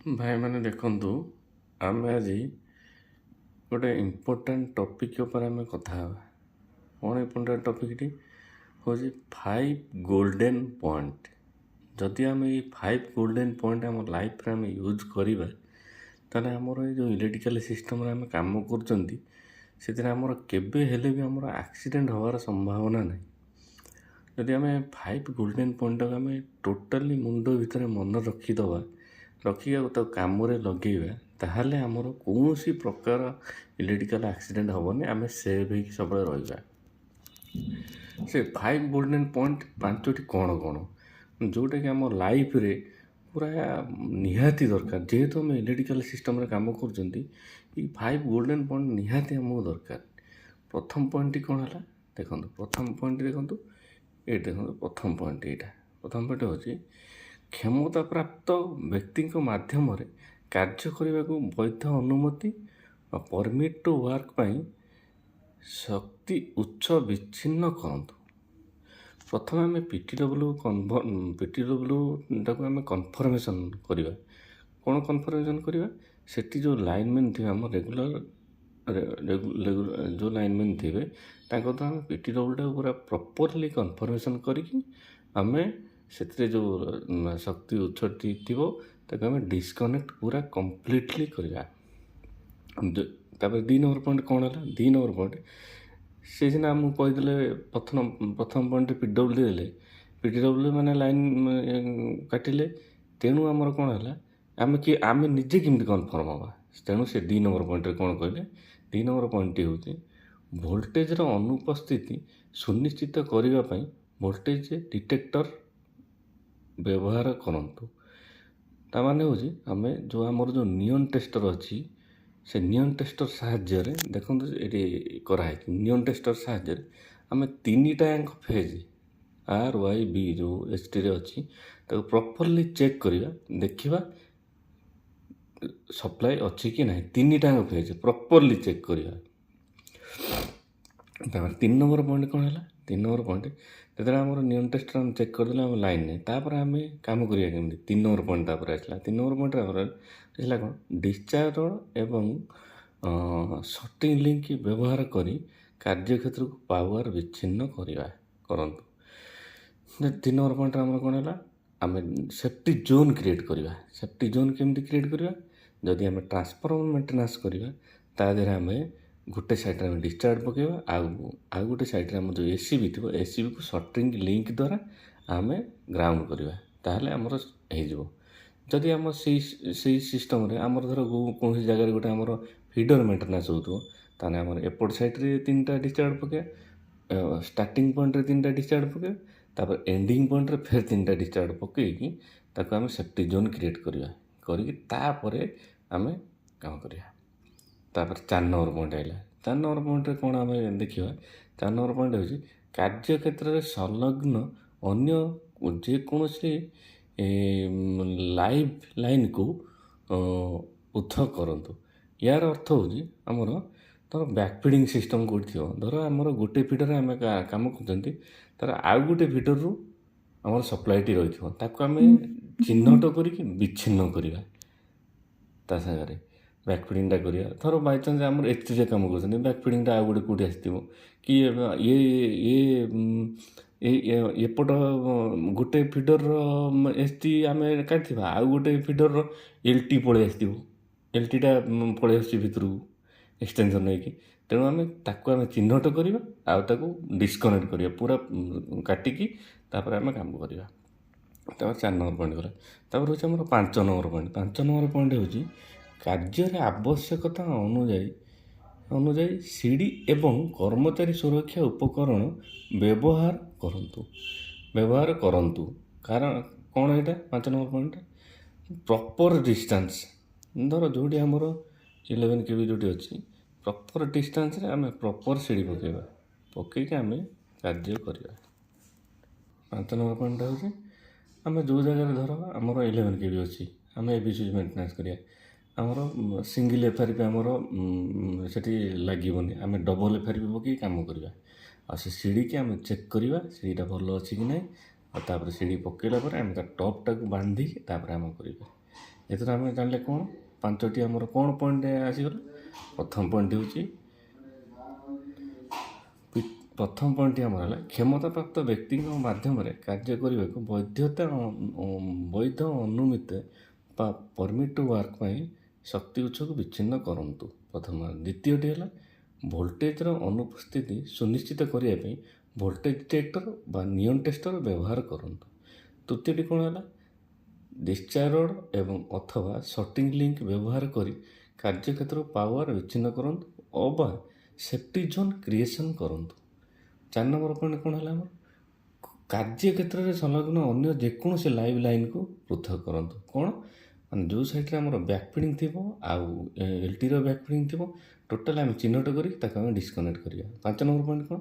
ଭାଇମାନେ ଦେଖନ୍ତୁ, ଆମେ ଆଜି ଗୋଟେ ଇମ୍ପୋର୍ଟାଣ୍ଟ ଟପିକ୍ ଉପରେ ଆମେ କଥା ହେବା। କ'ଣ ଇମ୍ପୋର୍ଟାଣ୍ଟ ଟପିକ୍ଟି ହେଉଛି 5 ଗୋଲ୍ଡେନ୍ ପଏଣ୍ଟ। ଯଦି ଆମେ ଏଇ 5 ଗୋଲ୍ଡେନ୍ ପଏଣ୍ଟ ଆମ ଲାଇଫ୍ରେ ଆମେ ୟୁଜ୍ କରିବା, ତାହେଲେ ଆମର ଏଇ ଯେଉଁ ଇଲେକ୍ଟ୍ରିକାଲ ସିଷ୍ଟମ୍ରେ ଆମେ କାମ କରୁଛନ୍ତି, ସେଥିରେ ଆମର କେବେ ହେଲେ ବି ଆମର ଆକ୍ସିଡେଣ୍ଟ ହେବାର ସମ୍ଭାବନା ନାହିଁ। ଯଦି ଆମେ 5 ଗୋଲ୍ଡେନ୍ ପଏଣ୍ଟଟାକୁ ଆମେ ଟୋଟାଲି ମୁଣ୍ଡ ଭିତରେ ମନେ ରଖିଦେବା, ରଖିକି ତାକୁ କାମରେ ଲଗେଇବା, ତାହେଲେ ଆମର କୌଣସି ପ୍ରକାର ଇଲେକ୍ଟ୍ରିକାଲ ଆକ୍ସିଡେଣ୍ଟ ହେବନି, ଆମେ ସେଭ୍ ହେଇକି ସବୁବେଳେ ରହିବା। ସେ 5 ଗୋଲ୍ଡେନ୍ ପଏଣ୍ଟ 5ଟି କ'ଣ କ'ଣ, ଯେଉଁଟାକି ଆମ ଲାଇଫ୍ରେ ପୁରା ନିହାତି ଦରକାର। ଯେହେତୁ ଆମେ ଇଲେକ୍ଟ୍ରିକାଲ ସିଷ୍ଟମ୍ରେ କାମ କରୁଛନ୍ତି, ଏଇ 5 ଗୋଲ୍ଡେନ୍ ପଏଣ୍ଟ ନିହାତି ଆମକୁ ଦରକାର। ପ୍ରଥମ ପଏଣ୍ଟଟି କ'ଣ ହେଲା ଦେଖନ୍ତୁ, ପ୍ରଥମ ପଏଣ୍ଟଟି ଦେଖନ୍ତୁ, ଏଇଠି ଦେଖନ୍ତୁ ପ୍ରଥମ ପଏଣ୍ଟ ଏଇଟା। ପ୍ରଥମ ପଏଣ୍ଟ ହେଉଛି କ୍ଷମତାପ୍ରାପ୍ତ ବ୍ୟକ୍ତିଙ୍କ ମାଧ୍ୟମରେ କାର୍ଯ୍ୟ କରିବାକୁ ବୈଧ ଅନୁମତି ବା ପରମିଟ୍ ଟୁ ୱାର୍କ ପାଇଁ ଶକ୍ତି ଉତ୍ସ ବିଚ୍ଛିନ୍ନ କରନ୍ତୁ। ପ୍ରଥମେ ଆମେ ପିଟିଡବ୍ଲ୍ୟୁଟାକୁ ଆମେ କନଫର୍ମେସନ୍ କରିବା। କ'ଣ କନଫର୍ମେସନ୍ କରିବା? ସେଠି ଯେଉଁ ଲାଇନମ୍ୟାନ୍ ଥିବେ, ଆମ ରେଗୁଲାର ଯେଉଁ ଲାଇନମ୍ୟାନ୍ ଥିବେ, ତାଙ୍କ ଦ୍ୱାରା ଆମେ ପିଟିଡବ୍ଲ୍ୟୁଟାକୁ ପୁରା ପ୍ରପରଲି କନଫର୍ମେସନ୍ କରିକି ଆମେ ସେଥିରେ ଯେଉଁ ଶକ୍ତି ଉତ୍ସଟି ଥିବ ତାକୁ ଆମେ ଡିସକନେକ୍ଟ ପୁରା କମ୍ପ୍ଲିଟଲି କରିବା। ତାପରେ 2 ନମ୍ବର ପଏଣ୍ଟ କ'ଣ ହେଲା? 2 ନମ୍ବର ପଏଣ୍ଟ, ସେ ସିନା ଆମକୁ କହିଦେଲେ ପ୍ରଥମ ପଏଣ୍ଟରେ ପିଡବ୍ଲ୍ୟୁ ଦେଲେ, ପିଟିଡବ୍ଲ୍ୟୁ ମାନେ ଲାଇନ୍ କାଟିଲେ, ତେଣୁ ଆମର କ'ଣ ହେଲା, ଆମେ ନିଜେ କେମିତି କନଫର୍ମ ହେବା? ତେଣୁ ସେ 2 ନମ୍ବର ପଏଣ୍ଟରେ କ'ଣ କହିଲେ? 2 ନମ୍ବର ପଏଣ୍ଟଟି ହେଉଛି ଭୋଲ୍ଟେଜର ଅନୁପସ୍ଥିତି ସୁନିଶ୍ଚିତ କରିବା ପାଇଁ ଭୋଲ୍ଟେଜ ଡିଟେକ୍ଟର ବ୍ୟବହାର କରନ୍ତୁ। ତାମାନେ ହେଉଛି ଆମର ଯେଉଁ ନିଅନ୍ ଟେଷ୍ଟର ଅଛି, ସେ ନିଅନ୍ ଟେଷ୍ଟର ସାହାଯ୍ୟରେ ଦେଖନ୍ତୁ ଏଠି କରାହେଇଛି। ନିଅନ୍ ଟେଷ୍ଟର ସାହାଯ୍ୟରେ ଆମେ 3ଟା ଯାକ ଫେଜ୍ ଆର୍ ୱାଇ ବି ଯେଉଁ ଏସ୍ଟିରେ ଅଛି, ତାକୁ ପ୍ରପରଲି ଚେକ୍ କରିବା, ଦେଖିବା ସପ୍ଲାଏ ଅଛି କି ନାହିଁ। 3ଟା ଯାକ ଫେଜ୍ ପ୍ରପରଲି ଚେକ୍ କରିବା। ତାପରେ 3 ନମ୍ବର ପଏଣ୍ଟ କ'ଣ ହେଲା? 3 ନମ୍ବର ପଏଣ୍ଟ, ଯେତେବେଳେ ଆମର ନିଅନ୍ ଟେଷ୍ଟର ଆମେ ଚେକ୍ କରିଦେଲେ ଆମ ଲାଇନ୍ ନାହିଁ, ତାପରେ ଆମେ କାମ କରିବା କେମିତି? 3 ନମ୍ବର ପଏଣ୍ଟ ତାପରେ ଆସିଲା। 3 ନମ୍ବର ପଏଣ୍ଟ ତାପରେ ଆସିଲା କ'ଣ? ଡିସଚାର୍ଜ ଏବଂ ସଟିଂ ଲିଙ୍କ ବ୍ୟବହାର କରି କାର୍ଯ୍ୟକ୍ଷେତ୍ରକୁ ପାୱାର ବିଚ୍ଛିନ୍ନ କରନ୍ତୁ। 3 ନମ୍ବର ପଏଣ୍ଟରେ ଆମର କ'ଣ ହେଲା? ଆମେ ସେଫ୍ଟି ଜୋନ୍ କ୍ରିଏଟ୍ କରିବା। ସେଫ୍ଟି ଜୋନ୍ କେମିତି କ୍ରିଏଟ୍ କରିବା? ଯଦି ଆମେ ଟ୍ରାନ୍ସଫର୍ମର ମେଣ୍ଟେନାନ୍ସ କରିବା, ତା ଦେହରେ ଆମେ ଗୋଟେ ସାଇଡ଼୍ରେ ଆମେ ଡିସଚାର୍ଜ ପକାଇବା, ଆଉ ଗୋଟେ ସାଇଡ଼୍ରେ ଆମର ଯେଉଁ ଏସିବି ଥିବ, ଏସିବିକୁ ସଟିଂ ଲିଙ୍କ ଦ୍ୱାରା ଆମେ ଗ୍ରାଉଣ୍ଡ କରିବା, ତାହେଲେ ଆମର ହେଇଯିବ। ଯଦି ଆମ ସେଇ ସିଷ୍ଟମ୍ରେ ଆମର ଧର କୌଣସି ଜାଗାରେ ଗୋଟେ ଆମର ଫିଡର ମେଣ୍ଟେନାନ୍ସ ହେଉଥିବ, ତାହେଲେ ଆମର ଏପଟ ସାଇଡ଼୍ରେ 3ଟା ଡିସଚାର୍ଜ ପକାଇବା, ଷ୍ଟାର୍ଟିଂ ପଏଣ୍ଟରେ 3ଟା ଡିସଚାର୍ଜ ପକାଇବା, ତାପରେ ଏଣ୍ଡିଂ ପଏଣ୍ଟରେ ଫେର୍ 3ଟା ଡିସଚାର୍ଜ ପକାଇକି ତାକୁ ଆମେ ସେଫ୍ଟି ଜୋନ୍ କ୍ରିଏଟ୍ କରିବା, କରିକି ତାପରେ ଆମେ କାମ କରିବା। ତାପରେ 4 ନମ୍ବର ପଏଣ୍ଟ ଆସିଲା। 4 ନମ୍ବର ପଏଣ୍ଟରେ କ'ଣ ଆମେ ଦେଖିବା? 4 ନମ୍ବର ପଏଣ୍ଟ ହେଉଛି କାର୍ଯ୍ୟକ୍ଷେତ୍ରରେ ସଂଲଗ୍ନ ଅନ୍ୟ ଯେକୌଣସି ଲାଇନ୍କୁ ପୃଥକ କରନ୍ତୁ। ୟାର ଅର୍ଥ ହେଉଛି ଆମର ଧର ବ୍ୟାକ୍ ଫିଡ଼ିଂ ସିଷ୍ଟମ୍ କେଉଁଠି ଥିବ, ଧର ଆମର ଗୋଟେ ଫିଡ଼ରରେ ଆମେ କାମ କରୁଛନ୍ତି, ତାର ଆଉ ଗୋଟେ ଫିଡ଼ରରୁ ଆମର ସପ୍ଲାଇଟି ରହିଥିବ, ତାକୁ ଆମେ ଚିହ୍ନଟ କରିକି ବିଚ୍ଛିନ୍ନ କରିବା। ତା ସାଙ୍ଗରେ ବ୍ୟାକ୍ ଫିଡ଼ିଂଟା କରିବା। ଧର ବାଇଚାନ୍ସ ଆମର ଏଚ୍ଟିରେ କାମ କରୁଛନ୍ତି, ବ୍ୟାକ୍ ଫିଡ଼ିଂଟା ଆଉ ଗୋଟେ କେଉଁଠି ଆସିଥିବ, କି ଏପଟ ଗୋଟେ ଫିଡ଼ରର ଏସ୍ଟି ଆମେ କାଟିଥିବା, ଆଉ ଗୋଟେ ଫିଡ଼ରର ଏଲ୍ଟି ପଳେଇ ଆସିଥିବ, ଏଲ୍ଟିଟା ପଳେଇ ଆସୁଛି ଭିତରକୁ ଏକ୍ସଟେନସନ୍ ହେଇକି। ତେଣୁ ତାକୁ ଆମେ ଚିହ୍ନଟ କରିବା, ଆଉ ତାକୁ ଡିସକନେକ୍ଟ କରିବା, ପୁରା କାଟିକି ତାପରେ ଆମେ କାମ କରିବା। ତାପରେ 4 ନମ୍ବର ପଏଣ୍ଟ ଗଲା। ତାପରେ ହେଉଛି ଆମର 5 ନମ୍ବର ପଏଣ୍ଟ। 5 ନମ୍ବର ପଏଣ୍ଟ ହେଉଛି କାର୍ଯ୍ୟରେ ଆବଶ୍ୟକତା ଅନୁଯାୟୀ ସିଡ଼ି ଏବଂ କର୍ମଚାରୀ ସୁରକ୍ଷା ଉପକରଣ ବ୍ୟବହାର କରନ୍ତୁ। କାରଣ କ'ଣ ଏଇଟା? 5 ନମ୍ବର ପଏଣ୍ଟ, ପ୍ରପର୍ ଡିଷ୍ଟାନ୍ସ। ଧର ଯେଉଁଠି ଆମର 11 KB ଯେଉଁଠି ଅଛି, ପ୍ରପର୍ ଡିଷ୍ଟାନ୍ସରେ ଆମେ ପ୍ରପର୍ ସିଡ଼ି ପକାଇକି ଆମେ କାର୍ଯ୍ୟ କରିବା। 5 ନମ୍ବର ପଏଣ୍ଟଟା ହେଉଛି ଆମେ ଯେଉଁ ଜାଗାରେ ଧର ଆମର 11 KB ଅଛି, ଆମେ ଏ ବି ସୁଇଚ୍ ମେଣ୍ଟେନାନ୍ସ କରିବା, ଆମର ସିଙ୍ଗିଲ୍ ଏଫ୍ଆର୍ପି ଆମର ସେଠି ଲାଗିବନି, ଆମେ ଡବଲ୍ ଏଫ୍ଆର୍ପି ପକାଇକି କାମ କରିବା। ଆଉ ସେ ସିଡ଼ିକି ଆମେ ଚେକ୍ କରିବା, ସିଡ଼ିଟା ଭଲ ଅଛି କି ନାହିଁ, ଆଉ ତାପରେ ସିଡ଼ି ପକାଇଲା ପରେ ଆମେ ତା ଟପ୍ଟାକୁ ବାନ୍ଧିକି ତାପରେ ଆମେ କରିବା। ଏଥିରେ ଆମେ ଜାଣିଲେ କ'ଣ 5ଟି ଆମର କ'ଣ ପଏଣ୍ଟ ଆସିଗଲା। ପ୍ରଥମ ପଏଣ୍ଟ ହେଉଛି ପ୍ରଥମ ପଏଣ୍ଟଟି ଆମର ହେଲା କ୍ଷମତାପ୍ରାପ୍ତ ବ୍ୟକ୍ତିଙ୍କ ମାଧ୍ୟମରେ କାର୍ଯ୍ୟ କରିବାକୁ ବୈଧ ଅନୁମିତ ବା ପରମିଟ୍ ଟୁ ୱାର୍କ ପାଇଁ ଶକ୍ତି ଉତ୍ସକୁ ବିଚ୍ଛିନ୍ନ କରନ୍ତୁ। ପ୍ରଥମ। ଦ୍ୱିତୀୟଟି ହେଲା ଭୋଲ୍ଟେଜର ଅନୁପସ୍ଥିତି ସୁନିଶ୍ଚିତ କରିବା ପାଇଁ ଭୋଲ୍ଟେଜ ଡିଟେକ୍ଟର ବା ନିଅନ୍ ଟେଷ୍ଟର ବ୍ୟବହାର କରନ୍ତୁ। ତୃତୀୟଟି କ'ଣ ହେଲା ଡିସଚାର୍ଜ ଏବଂ ଅଥବା ସର୍ଟିଂ ଲିଙ୍କ ବ୍ୟବହାର କରି କାର୍ଯ୍ୟକ୍ଷେତ୍ର ପାୱାର ବିଚ୍ଛିନ୍ନ କରନ୍ତୁ ଅବା ସେଫ୍ଟି ଜୋନ୍ କ୍ରିଏସନ୍ କରନ୍ତୁ। 4 ନମ୍ବର ପଏଣ୍ଟ କ'ଣ ହେଲା ଆମର କାର୍ଯ୍ୟକ୍ଷେତ୍ରରେ ସଂଲଗ୍ନ ଅନ୍ୟ ଯେକୌଣସି ଲାଇଭ୍ ଲାଇନ୍କୁ ପୃଥକ କରନ୍ତୁ। କ'ଣ ମାନେ ଯେଉଁ ସାଇଡ଼୍ରେ ଆମର ବ୍ୟାକ୍ ଫିଡ଼ିଂ ଥିବ ଆଉ ଏଲ୍ଟିର ବ୍ୟାକ୍ ଫିଡ଼ିଂ ଥିବ ଟୋଟାଲ୍ ଆମେ ଚିହ୍ନଟ କରି ତାକୁ ଆମେ ଡିସ୍କନେକ୍ଟ କରିବା। 5 ନମ୍ବର ପଏଣ୍ଟ କ'ଣ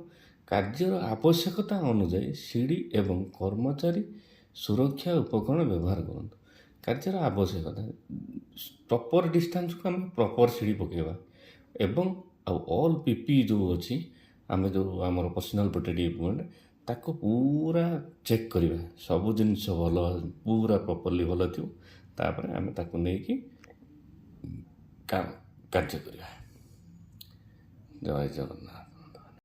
କାର୍ଯ୍ୟର ଆବଶ୍ୟକତା ଅନୁଯାୟୀ ସିଡ଼ି ଏବଂ କର୍ମଚାରୀ ସୁରକ୍ଷା ଉପକରଣ ବ୍ୟବହାର କରନ୍ତୁ। କାର୍ଯ୍ୟର ଆବଶ୍ୟକତା ପ୍ରପର୍ ଡିଷ୍ଟାନ୍ସକୁ ଆମେ ପ୍ରପର୍ ସିଡ଼ି ପକାଇବା ଏବଂ ଆଉ ଅଲ୍ ପିପି ଯେଉଁ ଅଛି ଆମେ ଯେଉଁ ଆମର ପର୍ସନାଲ୍ ପ୍ରୋଟେକ୍ଟିଭ୍ ଇକ୍ୟୁପମେଣ୍ଟ ତାକୁ ପୁରା ଚେକ୍ କରିବା ସବୁ ଜିନିଷ ଭଲ ପୁରା ପ୍ରପର୍ଲି ଭଲ ଥିବ ତାପରେ ଆମେ ତାକୁ ନେଇକି କାର୍ଯ୍ୟ କରିବା। ଜୟ ଜଗନ୍ନାଥ।